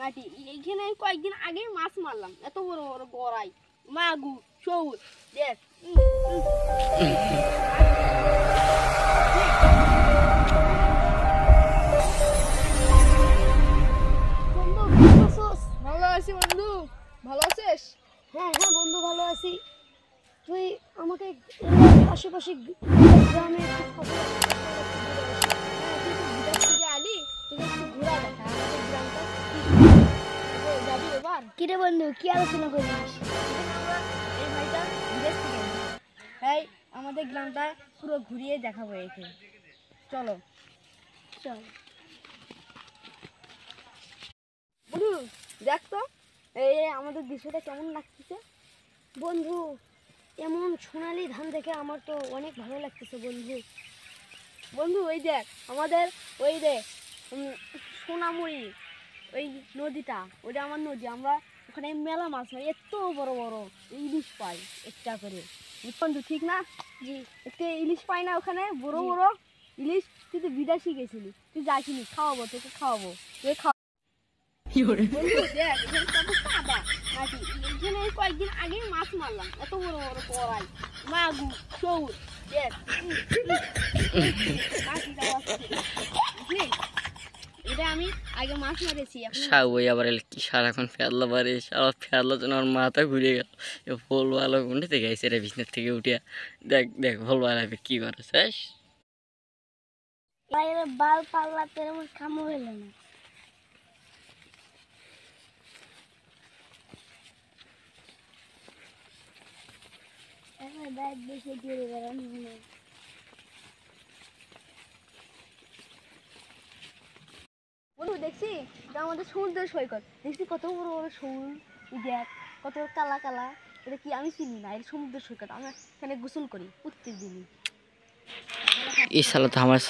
মাটি এইখানে কয়েকদিন আগে মাছ মারলাম, এত বড় বড় গড়াই, মাগুর, শৌল, দেখ। ভালো আছি বন্ধু, ভালো আছিস? হ্যাঁ হ্যাঁ বন্ধু, ভালো আছি। তুই আমাকে আশেপাশে গ্রামে একটু খবর বিদেশ থেকে আলি, তোকে একটু ঘোরা দেখা আমাদের গ্রামটা যাবি এবার। কিরে বন্ধু, কি আলোচনা করিস? আমরা এই ভাইটা বিদেশ থেকে এলি, তাই আমাদের গ্রামটা পুরো ঘুরিয়ে দেখাবো একে। চলো চল বন্ধু, দেখ তো এই আমাদের দৃশ্যটা কেমন লাগতেছে। বন্ধু, এমন সোনালি ধান দেখে আমার তো অনেক ভালো লাগতেছে বন্ধু। বন্ধু ওই দেখ আমাদের ওই রে সোনামুড়ি, ওই নদীটা, ওইটা আমার নদী। আমরা ওখানে মেলা মাছ হয়, এত বড় বড় ইলিশ পাই একটা করে। বন্ধু ঠিক না? জি একটা ইলিশ পাই না ওখানে, বড় জি। বড় ইলিশ। তুই তো বিদেশি গেছিলি, তুই যাইছিলি, খাওয়াবো তোকে, খাওয়াবো, তুই বন্ধু দেখ এখানে কত কাদা মাটি। এখানে কয়েকদিন আগে মাছ মারলাম, এত বড় বড় কড়াই, মাগুর, শৌল, দেখ। মাটিটা বুঝলি, এটা আমি আগে মাছ মেরেছি। এখন সাউই আবার কি সারাক্ষণ ফেললো পারে, সারা ফেললোর জন্য আমার মাথা ঘুরে গেল। ফুল ভালো কোনটা থেকে আইসে রে বিছনার থেকে উঠিয়া। দেখ দেখ ফুল ভালো কি করে শেষ। বাইরে বাল পাল্লাতে আমার কামও হইল না। এখন ব্যাগ বেশি দিয়ে বেড়ানো হলো। বন্ধু দেখছি এটা আমাদের সমুদ্রের সৈকত, দেখছি কত বড় বড় শৌল, দেখ কত কালা কালা। এটা কি আমি চিনি না, এটা সমুদ্রের সৈকত। আমরা এখানে গোসল করি প্রত্যেক দিনই। এই সালা তো আমার